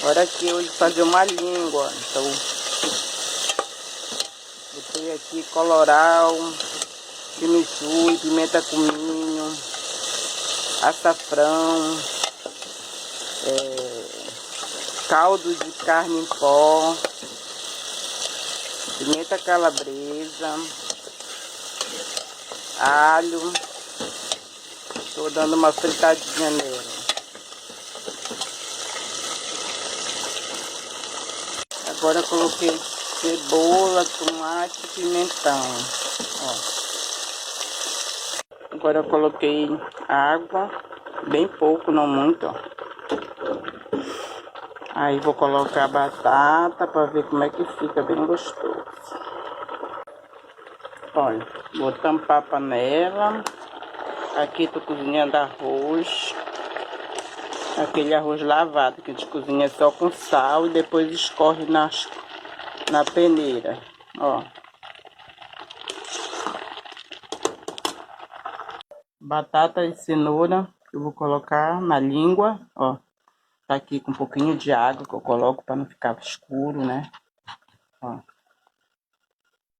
Agora aqui hoje fazer uma língua. Então, botei aqui colorau, chimichurri, pimenta cominho, açafrão, caldo de carne em pó, pimenta calabresa, alho. Estou dando uma fritadinha nela. Agora eu coloquei cebola, tomate e pimentão. Ó. Agora eu coloquei água, bem pouco, não muito, ó. Aí vou colocar a batata para ver como é que fica, bem gostoso. Olha, vou tampar a panela. Aqui tô cozinhando arroz. Aquele arroz lavado que a gente cozinha só com sal e depois escorre na peneira, ó. Batata e cenoura eu vou colocar na língua, ó. Tá aqui com um pouquinho de água que eu coloco para não ficar escuro, né? Ó.